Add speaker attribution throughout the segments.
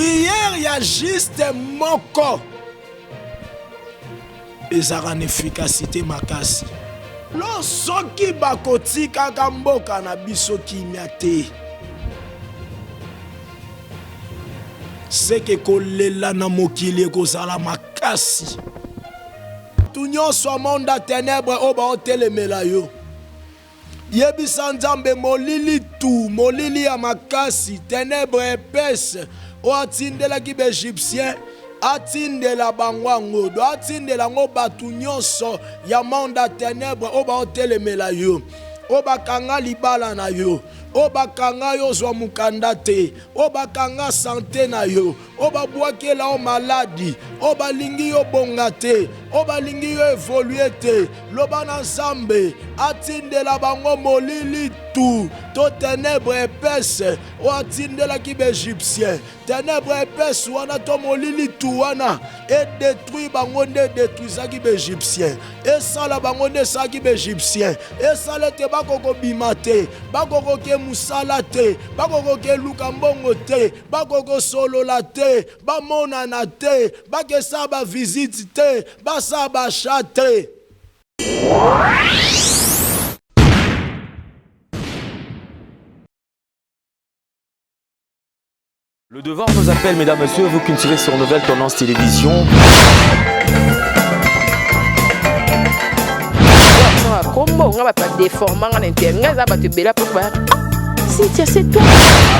Speaker 1: prière ya juste moko ezaka na efficacité makasi. Lo soki bakotika mboka na biso kimia te, seke kolela na mokili ekozala makasi. Tu nyonso monde ya ténèbre oyo baotelemela yo, yebisa Nzambe molili tu, molili ya makasi, ténèbre épaisse oyo atindelaki baegyptien, atindela bango do atindela ngo batu nyonso ya monde ya ténèbre oyo baotelemela yo, oyo bakanga libala na yo, oyo bakanga yo zwa mukanda te, oyo bakanga sante na yo, oyo babwakela yo maladi, oyo balingi yo bonga te, oyo balingi yo evolue te. Loba na Nzambe atindela bango molili tu, to ténèbre épaisse oyo atindelaki baegyptien, ténèbre épaisse wana to molili tu wana edétruit bango nde edétruisaki baegyptien, esala bango nde esalaki baegyptien, esala ete bakoko bima te, bakoko ke musala te, bakoko ke luka mbongo te, bakoko solola te, bamonana te, bakesa ba visite te, basa basha te.
Speaker 2: Le devoir nous appelle, mesdames, messieurs, vous qui suivez sur Nouvelle Tendance Télévision.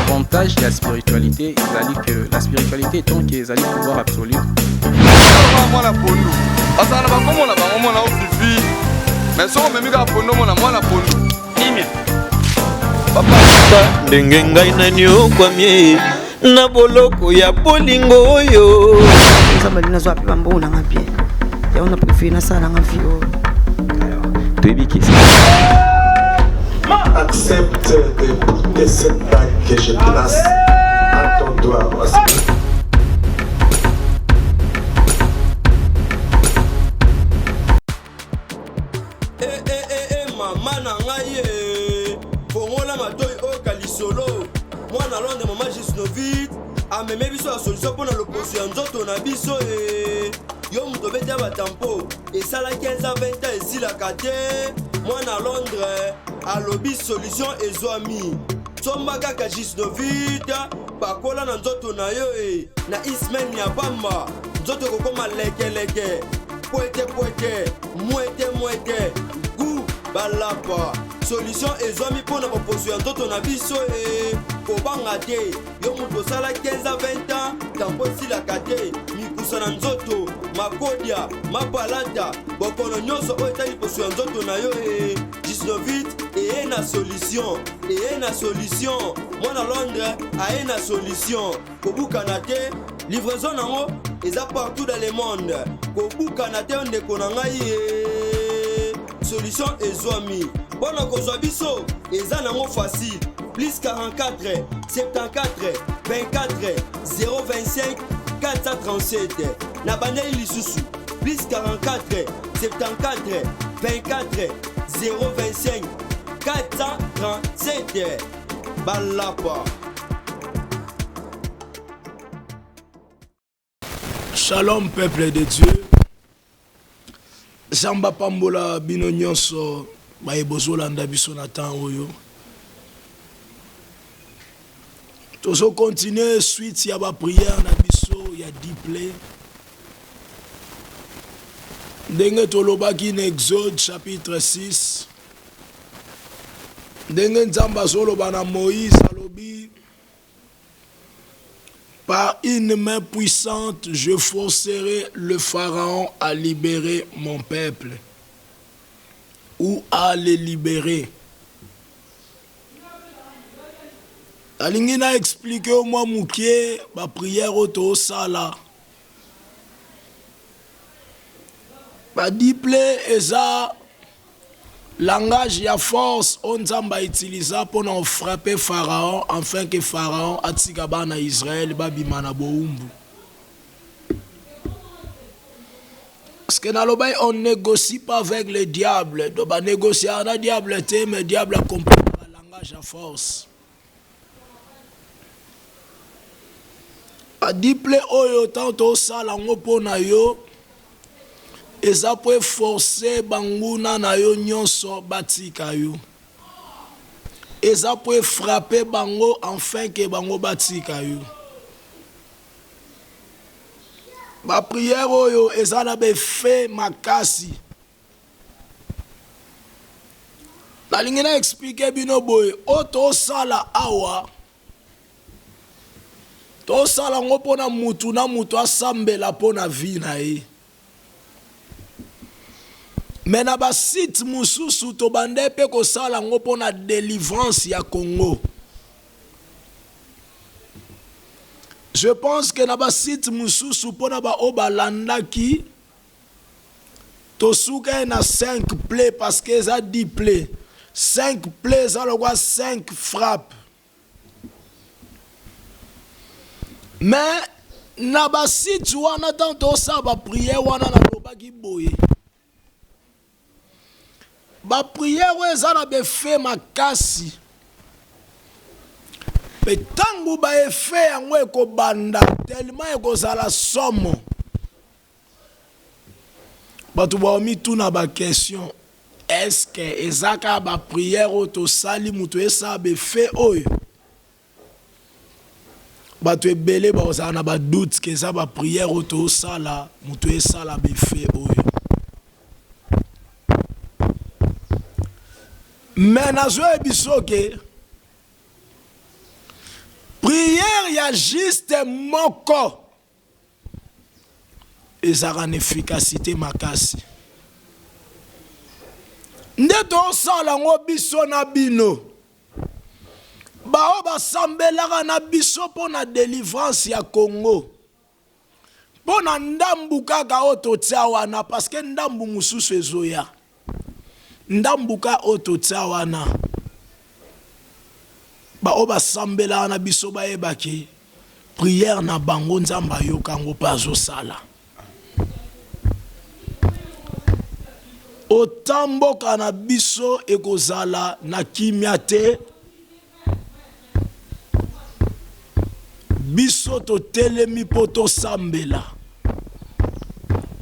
Speaker 3: Avantage de la spiritualité, que la spiritualité est tant qu'ils allaient pouvoir absolu.
Speaker 4: ndenge ngai nani okwamie na boloko ya bolingo oyo
Speaker 5: nzambe nazo ape bambo nanga bien ya on a préféré na sala nanga vie
Speaker 2: Baby kiss.
Speaker 6: Accepte de cette bague que je place à ton doigt.
Speaker 7: Maman nangaye Fongola matoi o kalisolo Mwana londe mama Gisnovit ameme biso la solution pour l'opposition ya nzoto na biso yo muto beti ya batampo esala 15 à 20 ans esilaka te mwana Londres alobi solution ezwami somba kaka Gisnovit bakola na nzoto na yo na ismen ya bamba nzoto kokoma lekeleke poete mwete gu balapa solution ezwami pona proposition ya nzoto na biso kobanga te yo mutu osala 15 à 20 ans tampo esilaka te mikusa na nzoto makodia mapalata bokono nyonso oyo etali poso ya nzoto na yo Gisnovit eye na solution mwana Londres aye na solution kobukana te livraison nango eza partout dans le monde kobukana te ndeko na ngai solution ezwami bona kozwa biso eza nango facile plus 44 74 24 025 437 na bandeli lisusu plus 44 74 24 025 437 balapa.
Speaker 1: Shalom peuple de Dieu. Zamba pambola bino nyonso bayebozolanda biso na temps oyo. Tozo continuer suite ya ba prière na biso ya diple. Ndenge tolobaki na Exode chapitre 6. Ndenge Nzamba zoloba na Moïse alobi par une main puissante, je forcerai le Pharaon à libérer mon peuple ou à les libérer. Alingi na expliqué au moi mouké ba prière auto sala. Ba diple eza langage ya force on Nzamba utilisa pour non frapper Pharaon afin que Pharaon atika bana Israël babima na boumbu. Parce que dans le bail on négocie pas avec le diable, donc ba négocier avec le diable te mais diable a compris le langage à force. ba diple oyo tanto sala ngopo na yo eza po forcer banguna na yo nyonso batika yo eza po frapper bango enfin que bango batika yo ba prière oyo eza na be fait makasi la ligne na expliquer bino boy oto sala awa to sala ngopo na mutu asambela po na vie na ye mais na ba site mususu to bande pe ko sala ngopo na délivrance ya Congo. Je pense que na ba site mususu po na ba obalanda ki to suka na 5 play parce que ça 10 play 5 play ça le 5 frappe. Mais na ba site wana tanto sa ba prière wana na loba ki boye. Ba prière eza na be fait makasi. Mais tangu ba effet yango ekobanda tellement ekozala somo. Batu ba omi tuna ba question est-ce que ezaka ba prière oto sali mutu esa be fait oyo. Batu ebele ba ozala na ba doute que eza ba prière oto sala mutu esa la be fait oyo. Mais nazo ebiso ke prière ya juste moko ezaka na efficacité makasi. Nde to sala ngo biso na bino bao basambelaka na biso po na délivrance ya Congo po na ndambu kaka ototia wana parce que ndambu mususu ezoya ndambuka ototia wana ba oba sambela na biso ba ebaki prière na bango nzamba yoka ngo pazo sala otamboka na biso ekozala na kimia te biso to telemi poto sambela.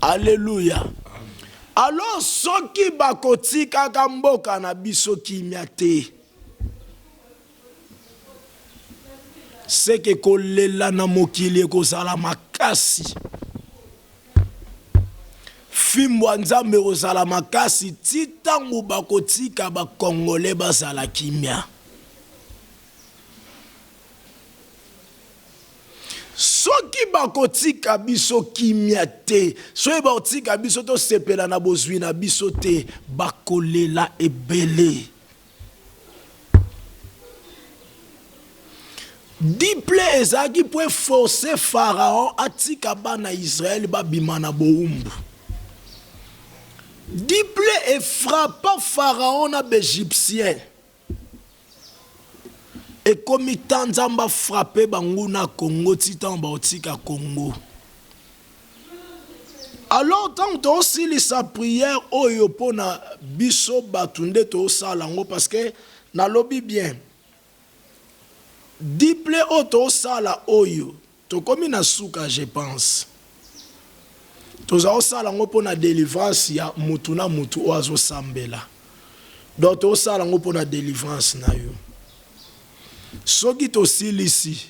Speaker 1: Alléluia. Alors soki bakoti kaka mboka na biso kimia te c'est que kolela na mokili ekozala makasi fimwa nzambe ekozala makasi ti tango bakotika bakongole bazala kimia. Soki bakotika biso kimia te soki bakotika biso to sepela na bozwi na biso te bakolela ebele. Diple ezaki po forcer Pharaon atika bana Israël babima na boumbu. Diple e frappa Pharaon na b'Égyptien. Et comme Tanzamba frappé Banguna Congo, Titan Bautika Congo. Alors, tant aussi sa prière, Oyopo na biso batunde to salango, parce que na lobby bien. Diple oto sala oyo, to komi na souka, je pense. To za salango po na délivrance ya mutu na mutu oazo sambela. Donc to salango po na délivrance na yo. Soki to silisi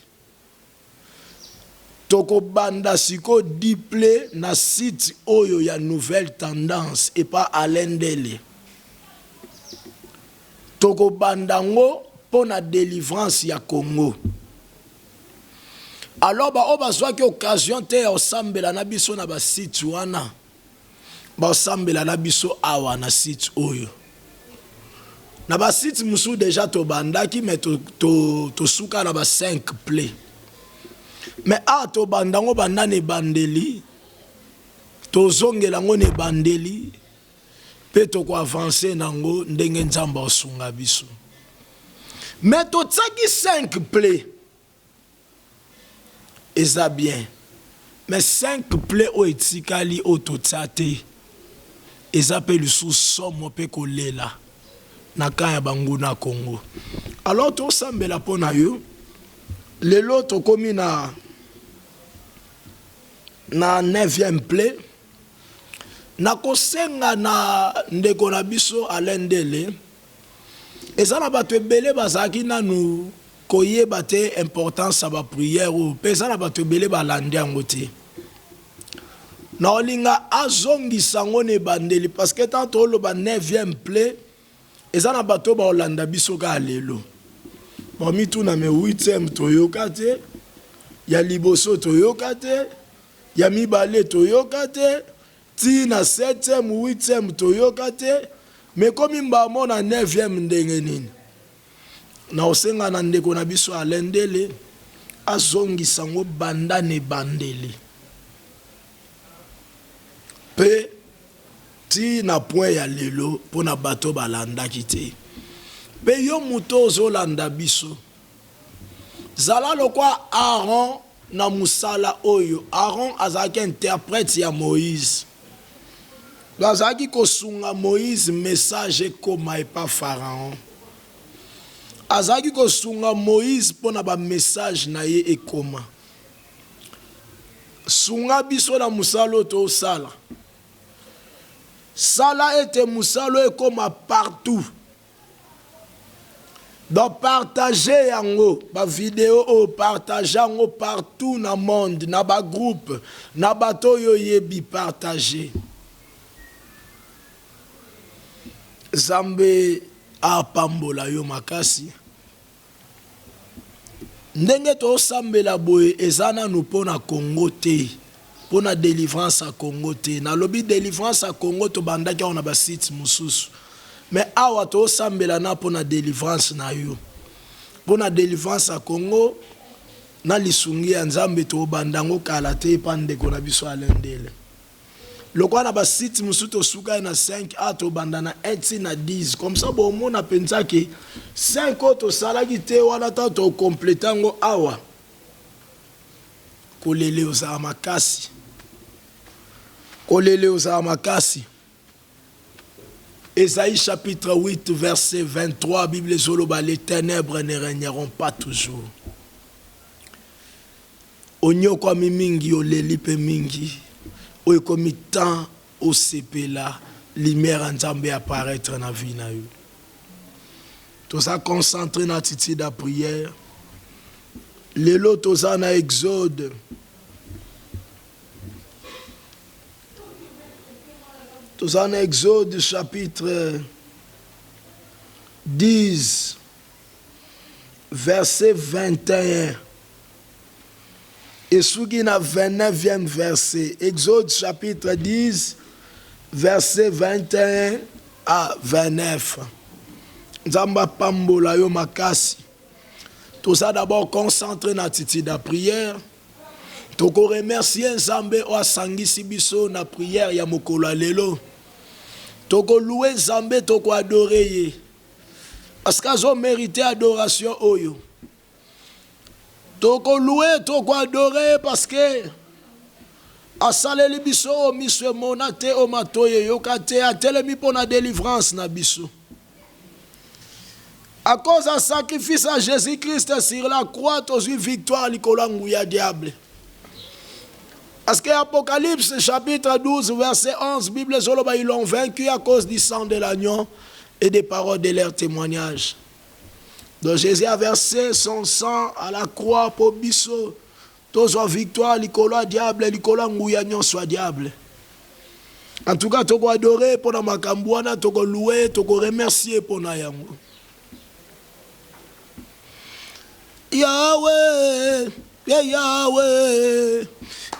Speaker 1: toko banda siko diple na site oyo ya nouvelle tendance et pas alendele toko bandango po na délivrance ya Congo. Alors ba oba zwaki occasion te ya osambela na biso na ba site wana ba osambela na biso awa na site oyo. Na ba site musu déjà to bandaki mais to suka na ba 5 play. Mais a to bandango bandane bandeli to zongela ngo ne bandeli pe to ko avancer nango ndenge nzamba osunga biso. Mais to tsaki 5 play eza bien. Mais 5 play o etikali o to tsate eza pe lusu somo pe kolela. Nakaya banguna Congo. Alors to sambela pona yo lelo to komi na na 9e play na kosenga na ndeko na biso alendele eza na bato ebele bazalaki nanu koyeba te importance ya bapriere oyo mpe eza na bato ebele balandi yango te na olinga azongisa yango na ebandeli parceke tanto oloba 9e play eza na bato baolanda biso kaka lelo bamituna me 8e toyoka te ya liboso toyoka te ya mibale toyoka te ti na 7e 8e toyoka te me komi mbamo na 9e ndenge nini na osenga na ndeko na biso alendele azongisa ngo banda ne bandeli pe ti na point ya lelo mpona bato balandaki te pe yo moto ozolanda biso zala lokwa Aaron na musala oyo Aaron azalaki interprète ya Moïse bazalaki kosunga Moïse message ekoma epa Pharaon azalaki kosunga Moïse mpona bamessage na ye ekoma sunga biso na musala oyo tosala sala ete musala ekoma partout donc partager yango ba vidéo o partager yango partout na monde na ba groupe na bato yo yebi partager Zambe apambola yo makasi ndenge to sambela boye ezana nu pona Congo te pona délivrance à Congo te na lobi délivrance à Congo to bandaki on a ba site mususu mais awa to sambela na pona délivrance na yo pona délivrance à Congo na lisungi ya Nzambe to bandango kala te pande ko na biso alendele lokwa na ba site mususu to suka na 5 a to bandana 1 na 10 comme ça bon mona penza ke 5 to salaki te wana ta to complétango awa kolele oza makasi kolele oza makasi. Ésaïe chapitre 8 verset 23 Bible zoloba les ténèbres ne régneront pas toujours. Onyo kwa mingi oleli pe mingi oyo komi temps au sepela lumière Nzambe apparaître na vie na yo. Tout ça concentré na titi da prière. Lelo toza na Exode. Toza na Exode chapitre 10 verset 21. Et souki na 29e verset. Exode chapitre 10 verset 21 à 29. Nzamba pambola yo makasi. Tout ça d'abord concentré na titi da prière. Toko remercier Nzambe o asangisi biso na prière ya mokolo lelo. Toko louer Nzambe toko adorer ye. Parce qu'azo mérité adoration oyo. Toko louer toko adorer parce que asaleli biso o miswe monate o matoye yokate atelemi pona délivrance na biso. À cause du sacrifice à Jésus-Christ sur la croix, tu as eu victoire à diable. Parce que Apocalypse chapitre 12 verset 11, Bible ils l'ont vaincu à cause du sang de l'agneau et des paroles de leur témoignage. Donc Jésus a versé son sang à la croix pour biso. Tu as eu victoire à diable, soit diable. En tout cas, tu as adoré pour la makambouana, tu as loué, tu as remercié pour la yango. Yahweh, Yahweh,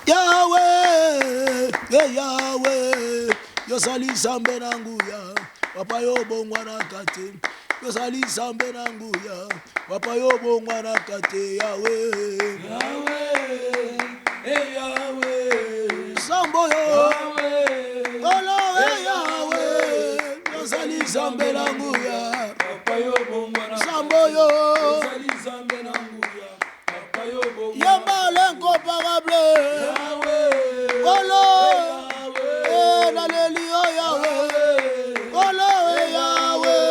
Speaker 1: Yahweh, Yahweh, yo sali Nzambe nanguya, papa yo bongwana kate, yo sali Nzambe nanguya, papa yo bongwana kate, Yahweh, Yahweh, Yahweh, Sambo yo, Yahweh, Yahweh, yo sali Nzambe nanguya, papa yo bongwana, Sambo yo. Yamba l'incomparable Yahweh, Yahweh, Naleli Yahweh, Yahweh, Yahweh,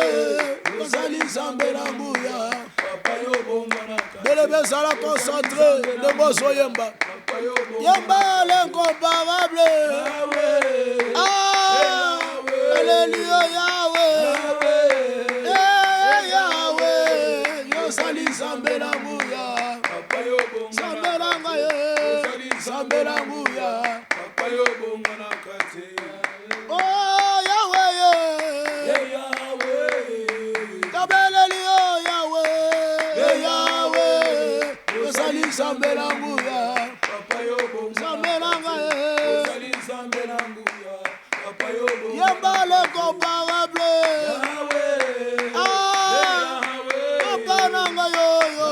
Speaker 1: Yosali Nzambe na nguya, Papa yo bongwana, Delebe L'incomparable sera concentré. Le mot soit Yemba. Yemba l'incomparable. Ah, Alléluia Yahweh. Yahweh. Yosali Zambela Mouya. Zambela Ngaye. Zambela Mouya. Oh Yahweh. Kabelelio Yahweh. Yahweh. Yosali Zambela Mouya. Zambela Ngaye. Yemba l'incomparable. Ah, Papa Nanga Yoyo.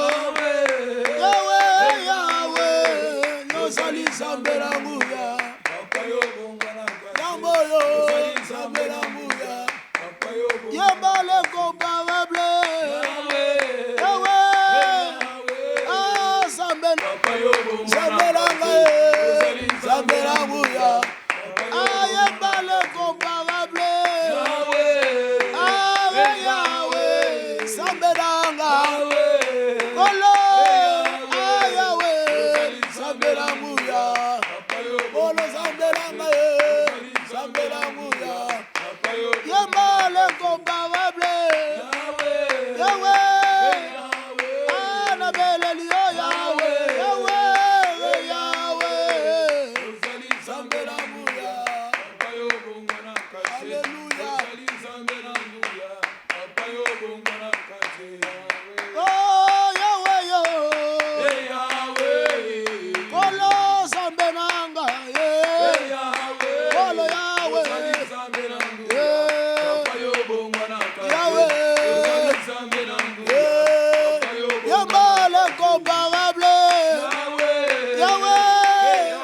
Speaker 1: Yahweh, Yahweh. Yosali Zambela Mouya. Yamboyo, Zambela Mouya. Yemba l'incomparable. Yahweh. Ah, Zambela. Zambela Ngaye. Zambela Mouya. Ah, Yemba l'incomparable. Ah, Yahweh. Zambela Ngaye. Olo. Ah, Yahweh. Zambela Mouya. Olo Zambela Ngaye. Zambela Mouya. Yemba l'incomparable. Yahweh. Ah, Nabelelio Yahweh. Yahweh. Yahweh. Zambela Mouya. Alléluia. Oh, Yahweh, yo. Kolo Zambela Ngaye. Kolo Yahweh. Yahweh. Yemba l'incomparable. Yahweh.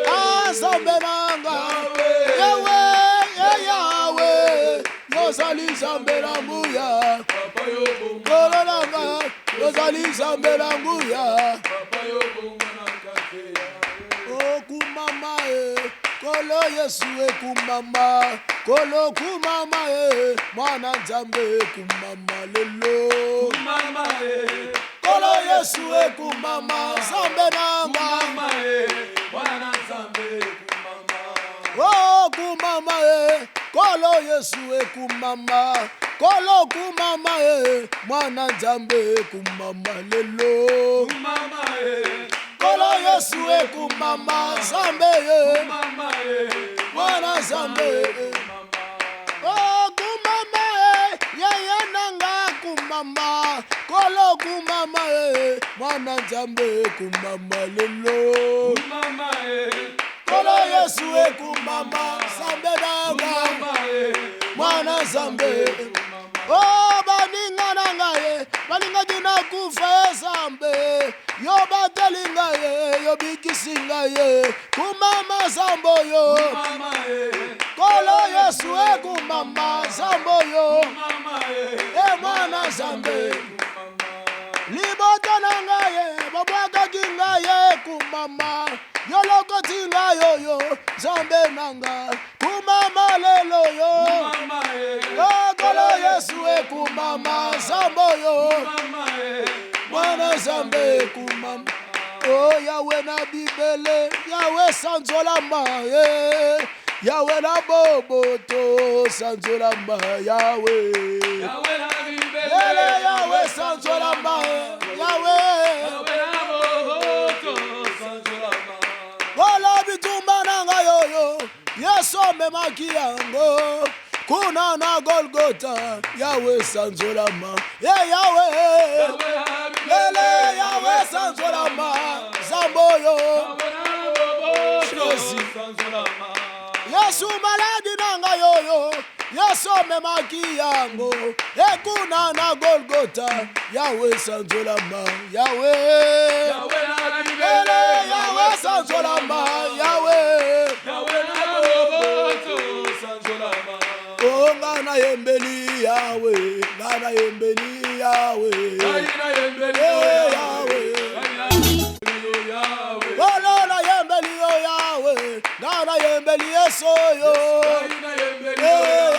Speaker 1: Ah, Zambela Ngaye. Yahweh. Yahweh. Yosali Zambela Mouya. Kolo Nanga. Yosali Zambela Mouya. Oh, kumama Kolo Yesu kumama. Kolo kumama Mwana Nzambe kumama lelo. Kolo Yesu kumama. Zambe nanga. Oh, kumama Kolo Yesu kumama. Kolo kumama Mwana Nzambe kumama lelo. Kolo Yesu kumama. Zambe Mwana Zambe. Oh, kumama yeye nanga kumama. Kolo kumama Mwana Nzambe kumama lelo. Kolo Yesu kumama. Zambe nanga Mwana Zambe. Oh, baninga nangaye. Baninga jina kufa Zambe. Yo batelinga yo bikisinga kumama Zambo yo. Kolo Yesu kumama Zambo yo. Mwana Zambe. Libota nangaye babwaga kingaye kumama. Yoloko tinga yo Zambe nanga kumama lelo yo. Kolo Yesu kumama Zambo yo. Mwana Zambe kumama. Oh, Yahweh na Bibele. Yahweh Sanzolama. Yahweh na Boboto Sanzolama. Yahweh na Bibele. Yahweh Sanzolama. Yahweh na Boboto Sanzolama. Wala bitumba nanga yoyo. Yeso memaki yango. Kuna na Golgotha. Yahweh Sanzolama. Yahweh. Lele Yahweh Sanzolama. Zamboyo. Yesu maladi nanga yoyo. Yesu memaki yango. Kuna na Golgotha. Yahweh Sanzolama. Yahweh. Lele Yahweh Sanzolama. Yahweh. Oh, ngana yembeli Yahweh. Ngana yembeli Yahweh. Yahweh. Oh, na yembeli Yahweh. Ngana yembeli Yesoyo. Yahweh.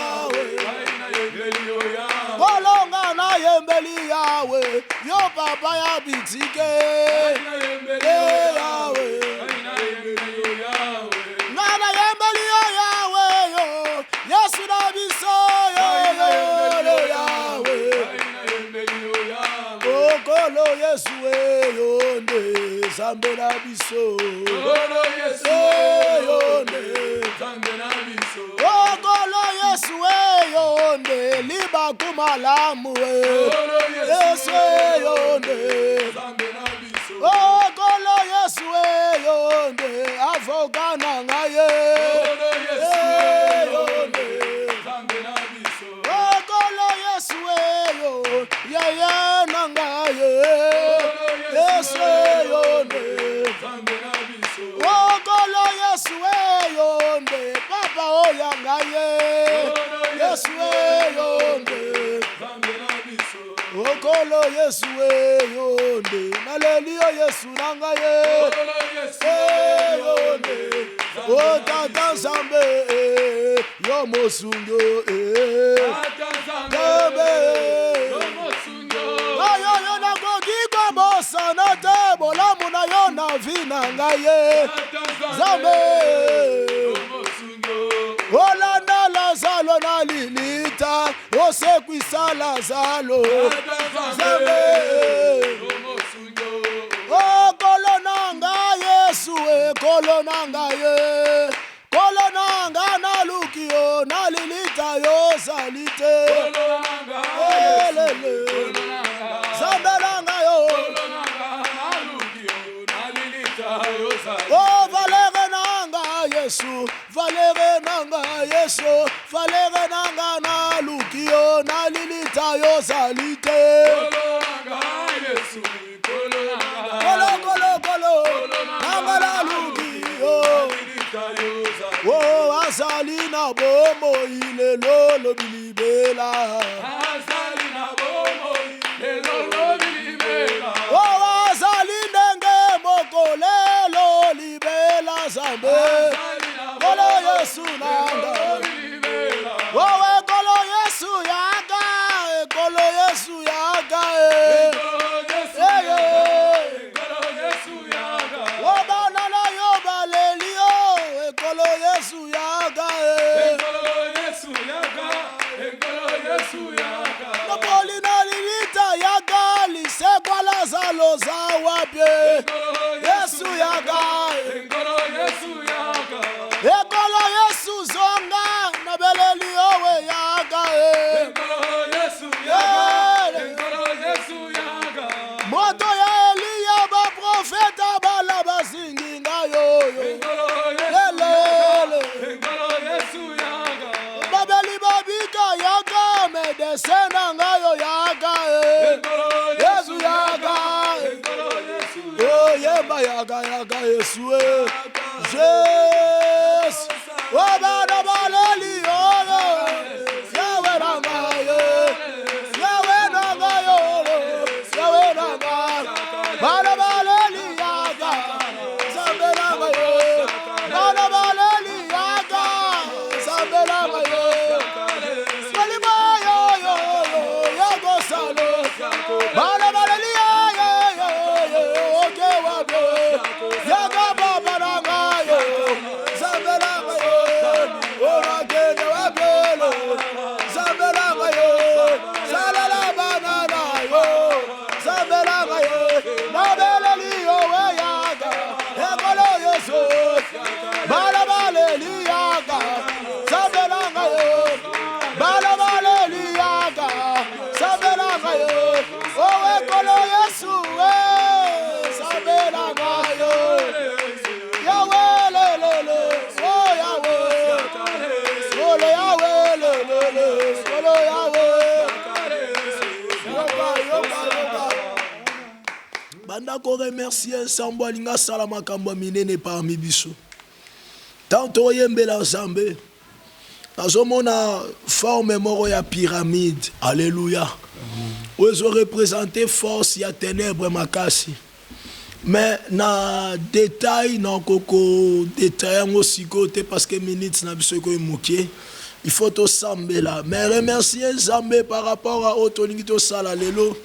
Speaker 1: Oh, ngana yembeli yembeli yawe yo papa ya bitike yawe nana yembeli yawe yo yesu na biso yo yawe okolo yesu yonde zambe na biso yonde zambe na biso okolo yesu yonde liba kumalamu yesu yonde zambe na biso okolo yesu yonde avogana ngaye yonde zambe na biso okolo yesu yo yaya nangaye yesu yonde zambe na biso okolo yesu yonde papa oyangaye yesu yonde zambe na biso okolo yesu yonde nalelio yesu nangaye yonde otata nzambe yo mosungo oyoyo nakoki kobosana te bolamu na yo na vi na ngai nzambe olanda lazalo na lilita osekwisa lazalo nzambe okolo na ngai yesu ekolo na ngai kolo na ngai naluki yo na lilita yo salite elele nzambe na ngai yo oh valere na ngai yesu valere na ngai yesu valere na ngai naluki yo na lilita yo salite oh azali na bomo ile lolo bilibela azali na bomo ile lolo bilibela oh azali ndenge mokolelo libela zambe kolo yesu nanda oh kolo yesu yaga kolo yesu yaga Zalo zawabye Yesu yaga ekolo Yesu zonga na beleli owe yaga moto ya Eliya ba profeta bala bazingi ngayo babeli babika yaga medesena ngayo yaga Yesu yaga oh yemba yaga yaga Yesu Jesus wabana baleli olo yawe nanga yawe nanga yawe nanga bana baleli yaga zambe nanga bana baleli yaga zambe nanga salima yo yago salo bana baleli Bandako remercier ensemble alinga sala makambo minene parmi biso. Tanto yembela nzambe. Nazomona forme moro ya pyramide. Alléluia. Ozo représenter force ya ténèbres makasi. Mais na détail na koko détail ngo sikote parce que minutes na biso ko mokie. Il faut te samber là. Mais remercier Zambé par rapport à Otoningito Salalelo,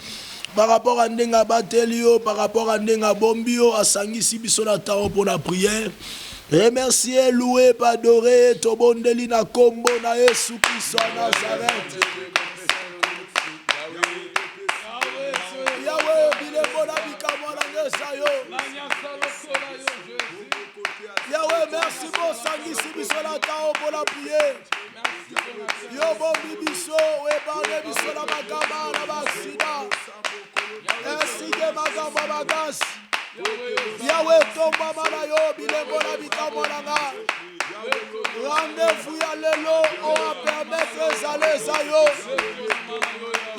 Speaker 1: par rapport à Ndenga Batelio, par rapport à Ndenga Bombio, à Sangisi Bisola Tao pour la prière. Remercier, louer, adorer, Tobondeli na Kombo na Yesu Christ à Nazareth. Yahweh, Bilebo na Bikamwa na Nesayo. Yahweh, merci pour Sangisi Bisola Tao pour la prière. Yo bombi biso, webarne biso na makama na baksida. Ainsi que makama bagas. Yahweh tomba mana yo, bilembo na bikamo na nga. Rendez-vous ya lelo, on va permettre zale za yo.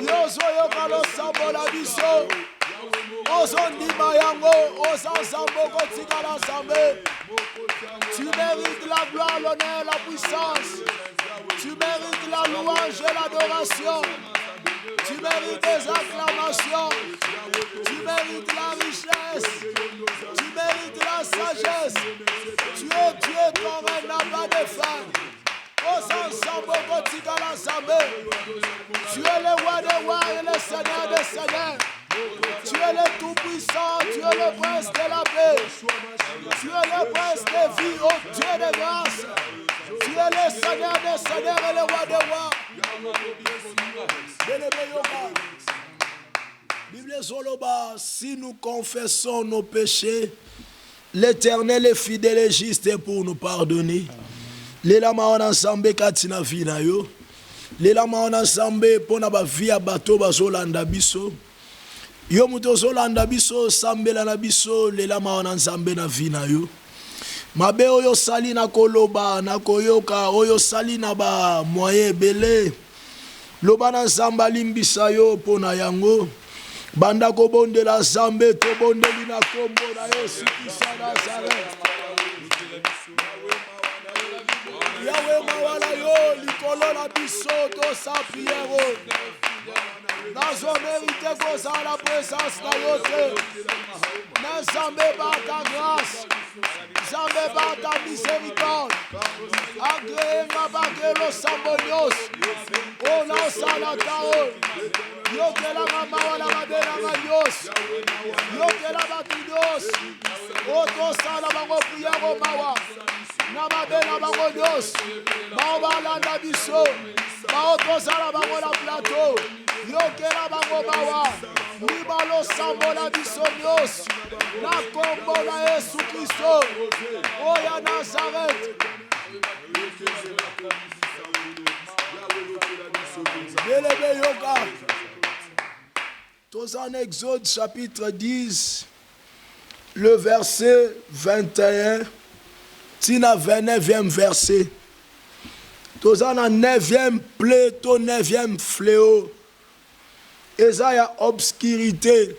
Speaker 1: Yo zo yo kalo sambo la biso. Ozo ndima yango, ozo sambo kotika la sambe. Tu mérites la gloire, l'honneur, la puissance. Tu mérites la louange et l'adoration. Tu mérites des acclamations. Tu mérites la richesse. Tu mérites la sagesse. Tu es Dieu, ton règne n'a pas de fin. Tu es le roi des rois et le seigneur des seigneurs. Tu es le tout-puissant, tu es le prince de la paix. Tu es le prince de vie, oh Dieu de grâce. Tu es le seigneur des seigneurs et le roi des rois. Bible Zoloba, si nous confessons nos péchés, l'Éternel est fidèle et juste pour nous pardonner. Les lama on ensemble katina vina yo. Les lama on ensemble pour na ba via bateau bazolanda biso. Yo muto zolanda biso sambela na biso les lama on ensemble na vina yo. Mabe oyo sali na koloba na koyoka oyo sali na ba moyen belé. Loba na zamba limbisa yo pona yango. Banda ko bonde la zambe to bonde lina kombo na Yesu Christ Nazareth. Yahweh mawala yo likolo la biso to sa prière. Nazo mérite ko sa la présence na yo te. Na zambe ba ta grâce. Zambe ba ta miséricorde. Agréé nga bagelo sambonios. O na sala tao. Yo que la mama wala madena nganyos. Yo que la batidos. O to sala bango prière mawa. Na madena bango Dios. Ba balanda biso. Ba to sala bango la plateau. Yo que la bango bawa. Ni balo sambo la biso Dios. Na kombo na Yesu Christo. O ya Nazareth. Belebe yoga. Tous en Exode chapitre 10, le verset 21, tina 29e verset. Tous en 9e plaie, ton 9e fléau. Et ça y a obscurité.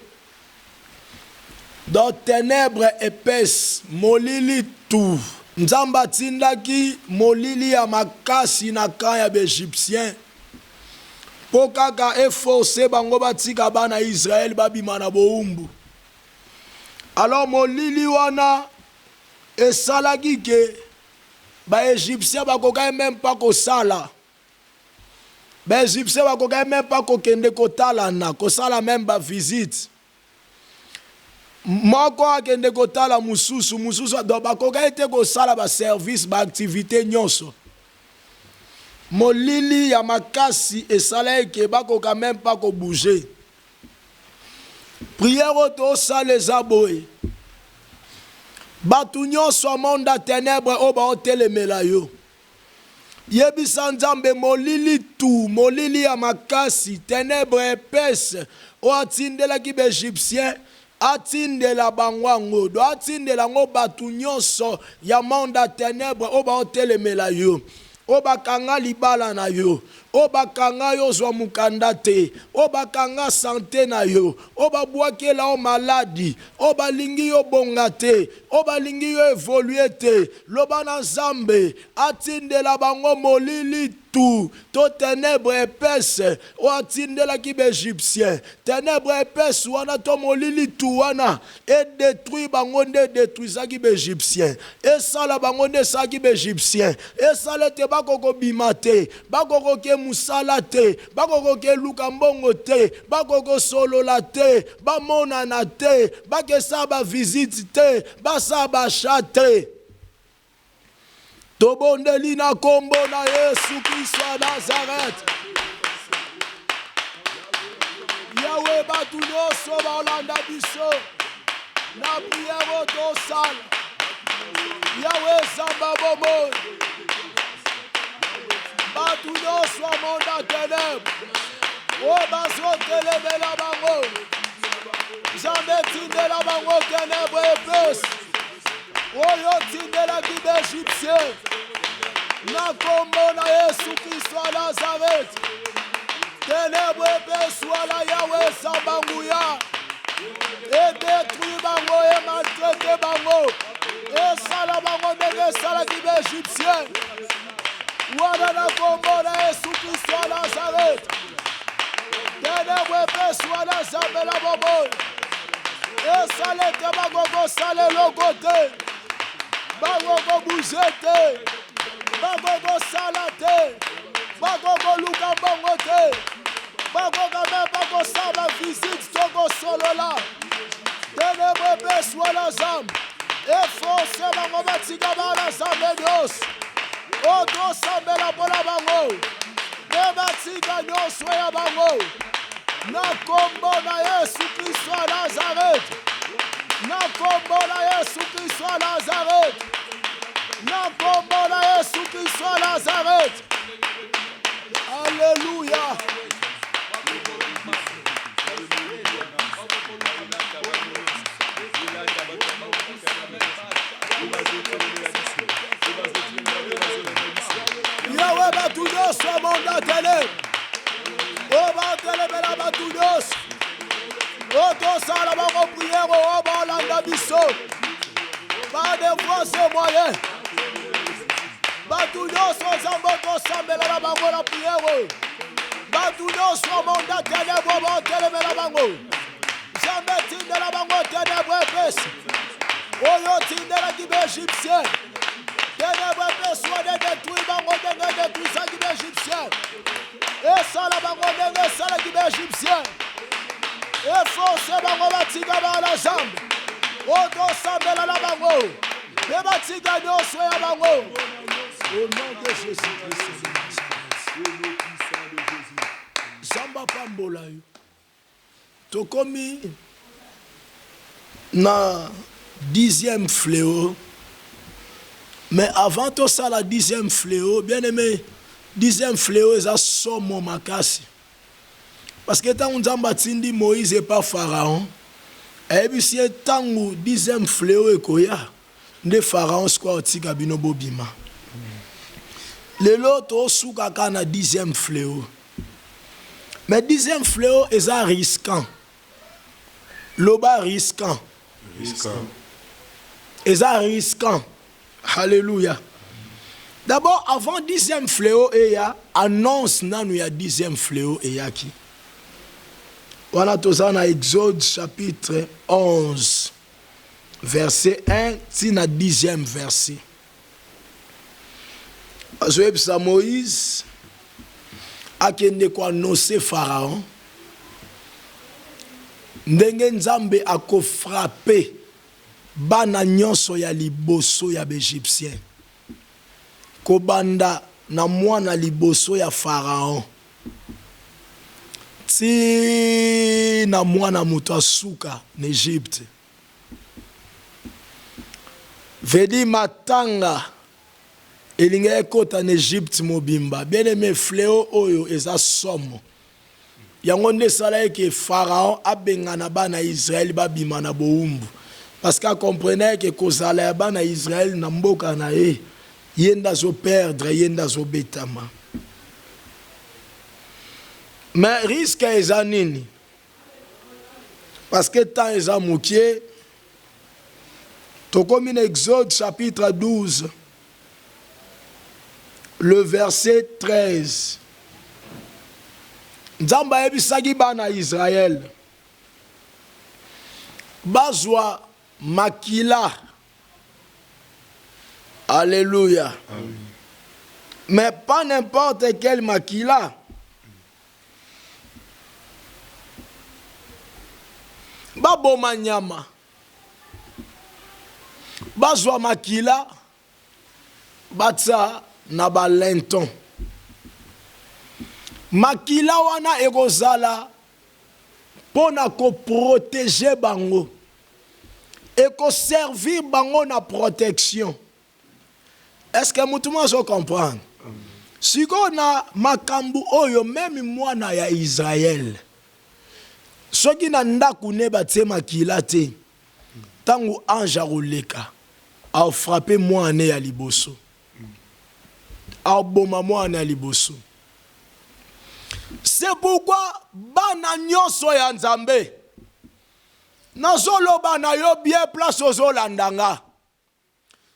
Speaker 1: Dans ténèbres épaisses, molili tout. Nzamba tindaki molili ya makasi na kaya b'Égyptien. Pokaka efforcé bango batika bana Israël babima na boumbu. Alors molili wana esalaki ke ba Égyptien bakoka même pas ko sala. Ba Égyptien bakoka même pas ko kende ko tala na ko sala même ba visite. Moko akende ko tala mususu do bakoka ete ko sala ba service ba activité nyonso. Molili ya makasi et salé ke bako quand même pas ko bouger. Prière auto sale zaboy. Batunyo so monde ténèbres o ba telemela yo. Yebi sanzambe molili tout, molili ya makasi, ténèbres épaisses o atindela ki b'Égyptien. Atindela bangwango, do atindela ngo batunyo so ya monde ténèbres o ba telemela yo. O bakanga libala na yo, obakanga yo zwa mukanda te, obakanga sante na yo, obabwakela o maladi, obalingi yo bonga te, obalingi yo evolue te. Loba na Nzambe atindela bango molili tout, to ténèbre épaisse, ou atindela ki b'Égyptien, ténèbre épaisse wana to molili tout wana, et détruit bango nde détruisa ki b'Égyptien, et ça la bango nde sa ki b'Égyptien, et ça le te bakoko bimate, bakoko ke musala te, bakoko ke luka mbongo te, bakoko solola te, ba monana te, bake sa ba visite te, ba sa ba chate. Tobondeli na kombo na Yesu Kristo wa Nazareth. Yahweh batu nyonso baolanda biso na prière tosala. Yahweh Zamba bomoi. Batu nyonso ya monde ténèbre. O bazotelemela bango. Nzambe tindela bango ténèbre épaisse. Oyo tindela ki b'Égyptien. Na kombo na Yesu Kristo wa Nazareth. Ténèbre épaisse wala Yahweh Sambanguya. Et détruit bango et maltraité bango. Et sala bango ndenge sala ki b'Égyptien. Wala na kombo na Yesu Kristo wa Nazareth. Ténèbre épaisse wala Zambela bobo. Et sale te bango sale lokote. Bagogo bouzete, bagogo salate, bagogo luka bongote, bagogo me bago saba visite togo solola. Ténèbre épaisse wala Zambe, efforce bango batika bala Zambe Dios. Odo Zambe la bola bango, ne batika nyonso ya bango. Na kombo na Yesu Kristo wa Nazareth. Na kombo na Yesu Kristo wa Nazareth. Na kombo na Yesu Kristo wa Nazareth. Alléluia. Yahweh batu nyonso monde ténèbre. O batelemela batu nyonso. Oto sala bango prière o balanda biso. Pas de voix c'est moyen. Batu nyonso Nzambe tosambela na bango na prière. Batu nyonso monde ténèbre batelemela bango. Nzambe tindela bango ténèbre épaisse. Oyo tindela ki b'Égyptien. Ténèbre épaisse o de détruit bango ndenge détruisa ki b'Égyptien. Et sala bango ndenge sala ki b'Égyptien. Et force bango batika bala Zambe. Oto sambela na bango. Et batika nyonso ya bango. Au nom de Jésus-Christ. Zamba pambola yo. Tokomi na 10e fléau. Mais avant tout ça, la 10e fléau, bien aimé, 10e fléau, c'est somo makasi. Parce que tant Nzamba tindi Moïse et pas Pharaon, et puis si tant 10e fléau et koya, de Pharaon squat tika bino bobima. Le lot au soukaka na 10e fléau. Mais 10e fléau est risquant. Loba risquant. Est risquant. Alléluia. D'abord, avant 10e fléau, il y a annonce nan il y a 10e fléau et ya qui. On a tout ça dans Exode chapitre 11, verset 1, c'est na 10e verset. Azoeb sa Moïse a kende ko annoncer Pharaon. Ndenge Nzambe a ko frappé bana nyonso ya liboso ya b'Égyptien. Kobanda na mwana liboso ya Pharaon. Ti na mwana muto asuka na Egypte. Vedi matanga elinga ekota na Egypte mobimba. Bien aimé fléau oyo eza somo. Yango nde sala ke Pharaon abengana bana Israël babima na boumbu. Parce qu'il comprenait que kozala ya bana Israël na mboka na ye yenda zo perdre yenda zo betama. Mais risque eza nini? Parce que temps eza mokie. Tokomi na Exode chapitre 12. Le verset 13. Nzamba yebisaki bana Israël. Bazwa makila. Alléluia. Amen. Mais pas n'importe quel makila. Baboma nyama. Bazwa makila. Batsa na balenton. Makila wana ekozala pona ko protéger bango. Eko servir bango na protection. Est-ce que mutu mwazo comprendre? Si on a makambu oyo même mwana ya Israël. Soki na ndaku ne batse makila te. Tangu anja roleka. A frappé mwana ya liboso. A boma mwana ya liboso. C'est pourquoi bana nyonso ya Nzambe. Nazolo bana yo bien place ozo landanga.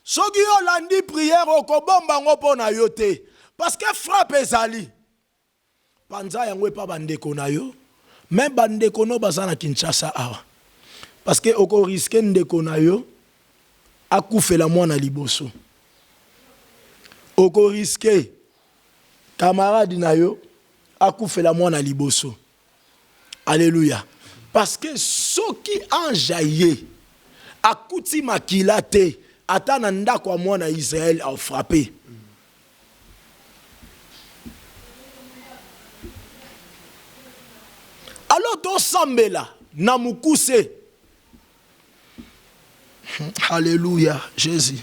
Speaker 1: Soki yo landi prière okobomba ngo na yo te. Parce que frappe ezali. Panza yango pa bandeko na yo. Même bandeko no bazana Kinshasa awa. Parce que oko risque ndeko na yo akufela mwana liboso. Oko risque camarade na yo akufela mwana liboso. Alléluia. Parce que soki anjaye akuti makila te atana ndako wa mwana Israël a frappé. Alors to sambela na mukuse. Alléluia, Jésus.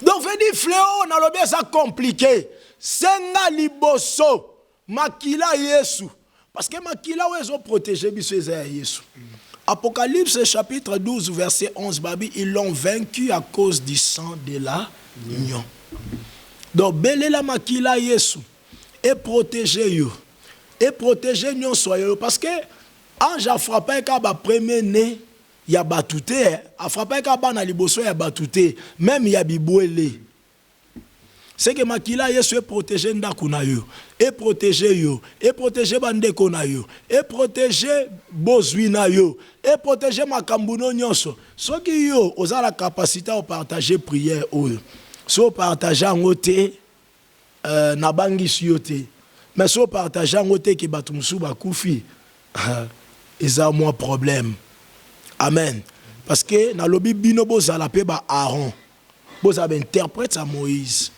Speaker 1: Donc venir fléau na lobie ça compliqué. Senga liboso makila Yesu. Parce que makila wezo protéger biso ya Yesu. Apocalypse chapitre 12 verset 11 babi ils l'ont vaincu à cause du sang de la union. Donc belela makila Yesu et protéger yo. Et protéger nyon soyo parce que ange a frappé ka ba premier né ya batouté a frappé ka ba na liboso ya batouté même ya bibwele. C'est que makila Yesu est protégé ndaku na yo et protéger yo et protéger bandeko na yo et protéger bozwi na yo et protéger makambu no nyonso. Soki yo oza la capacité à partager prière oyo. So partager ngote na bangisi yo te. Mais si on partage en côté que batumsu bakufi, ils ont moins problème. Amen. Parce que dans le Bible, vous avez appelé Aaron, vous avez interprété à Moïse.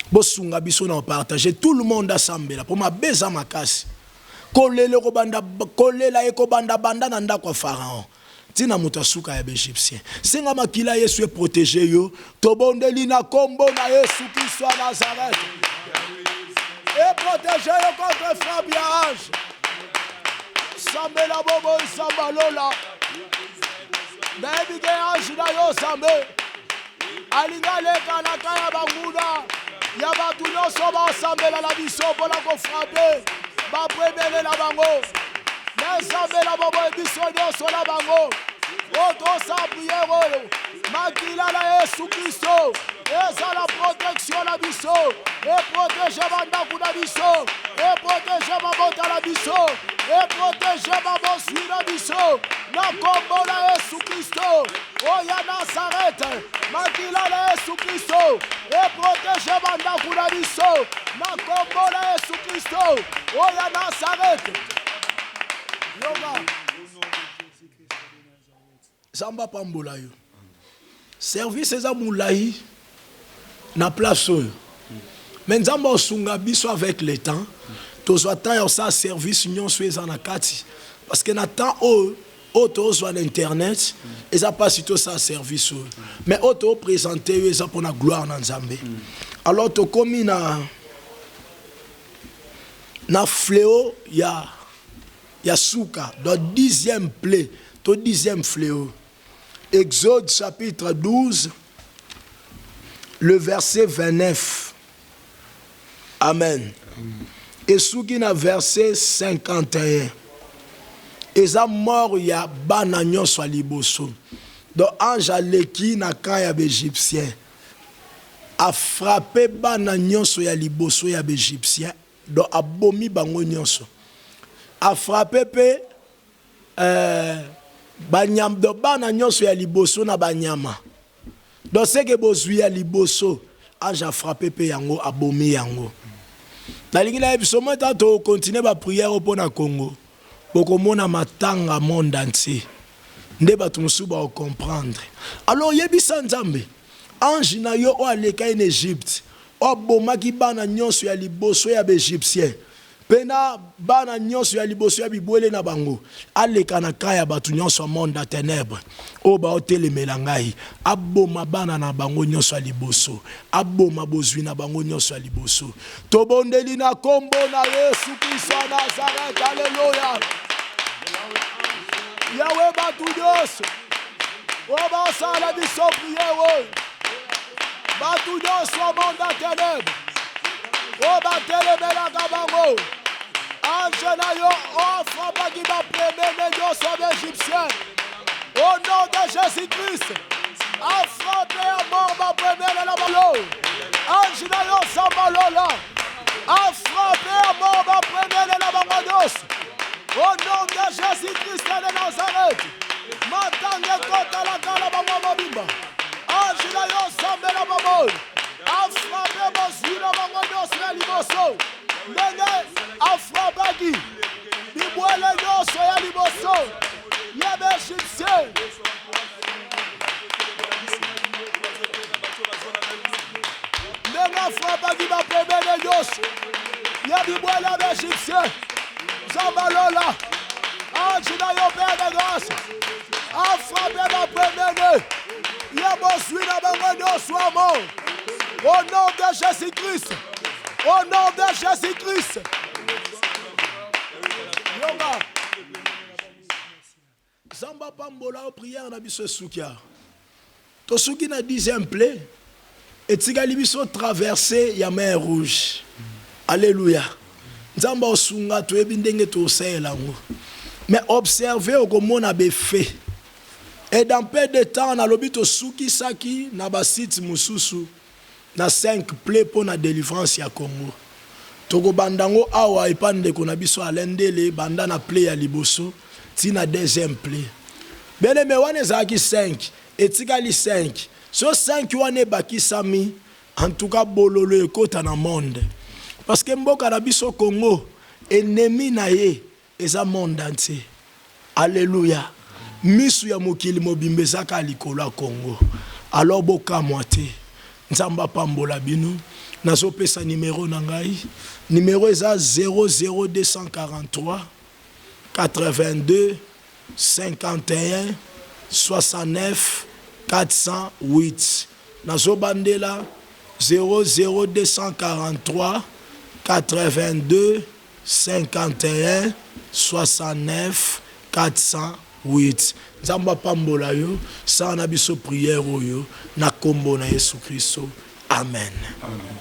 Speaker 1: Vous avez partagé tout le monde ensemble pour ma beza makasi. Kolle la ekobanda banda nanda kwa Pharaon. Tina mutasuka ya Égyptien. Singa makila Yesu est protégé yo. Tobondeli na kombo na Yesu Christ wa Nazareth. Et protéger contre frappage. Sambe la bobo sambalola. Baby ange na yo sambe. Alinga le kanaka ya banguna. Ya batu nyonso ba sambe la biso pona ko frapper. Ba prebele la bango. Na sambe la bobo biso nyonso la bango. Oto sa prière oyo. Makila la Yesu Christo. Et ça la protection la biso. Et protéger bandaku la biso. Et protéger ma bota la biso. Et protéger ma bosui la biso. Na kombo la Yesu Christo. Oh ya Nazareth. Makila la Yesu Christo. Et protéger bandaku la biso. Na kombo la Yesu Christo. Oh ya Nazareth. Yoga. Zamba pambola yo. Service eza moulayi na place oyo. Mais nzamba osunga biso avec le temps. Tozwa temps ya sa service nyonso eza na kati. Parce que na temps o tozwa na internet eza pas sito sa service oyo. Mais o to présenter yo eza pona gloire na Nzambe. Alors to komi na fléau ya souka dans 10e plaie, to 10e fléau. Exode chapitre 12, le verset 29. Amen. Et souki na verset 51. Eza mort ya bana nyonso ya liboso. Donc ange aleki na camp ya Égyptien. A frappé bana nyonso ya liboso ya Égyptien. Donc a bomi bango nyonso. A frappé pe banyam do bana nyonso ya liboso na banyama. Donc c'est que bozui ya liboso ange a frappé pe yango a bomi yango. Nalingi na biso mota to continuer ba prière pour na Congo. Bokomona matanga monde entier. Nde batu musu ba comprendre. Alors yebisa Nzambe. Ange na yo o aleka en Égypte. O bomaki bana nyonso ya liboso ya Égyptien. Pena bana nyonso ya liboso ya bibwele na bango. Aleka na kaya batu nyonso monde à ténèbres. O ba otelemela ngai. Aboma bana na bango nyonso ya liboso. Aboma bozwi na bango nyonso ya liboso. Tobondeli na kombo na Yesu Kristo Nazareth. Alléluia. Yahweh batu nyonso. O ba sala biso prière. Batu nyonso monde à ténèbres. O ba telemela kabango. Ange na yo offre pas qui va prémener nyonso d'Égyptien. Au nom de Jésus-Christ, affronter à mort ma première la balo. Ange na yo samalola. Affronter à mort ma première la balo. Au nom de Jésus-Christ de Nazareth. Matanga kota la kala bamba bimba. Ange na yo samela babo. Affronter mon zina bamba na liboso. Nene affronter qui? Bibwele nyonso ya liboso. Yebe Égyptien. Nenga frappe qui va prémener Yos. Yabi Boila Égyptien. Zambalola. Anjina yo père de grâce. A frappé va prémener. Yabo suit la bango soit mort. Au nom de Jésus-Christ. Au nom de Jésus-Christ. Yonga. Zamba pambola prière na biso soukia. To souki na 10e plaie. Et tigali biso traverser ya mer rouge. Alléluia. Zamba osunga to ebindenge to selango. Mais observez au komona be fait. Et dans peu de temps na lobi to souki saki na basit mususu na 5 plaies pour la délivrance ya Congo. Toko bandango awa ipande kona biso alendele banda na plaie ya liboso. Tina 2e plaie. Bene me wane zaki 5 etikali 5. So 5 wane baki sami en tout cas bololo ekota na monde. Parce que mboka na biso Congo ennemi na ye eza monde entier. Alléluia. Misu ya mokili mobimbe zaka likolo Congo. Alors boka moite. Nzamba pambola bino. Nazo pesa numéro na ngai. Numéro eza 00243 82 51 69 408. Nazo bandela 00243 82 51 69 408. Nzamba pambola yo sana biso prière oyo na kombo na Yesu Kristo. Amen. Amen.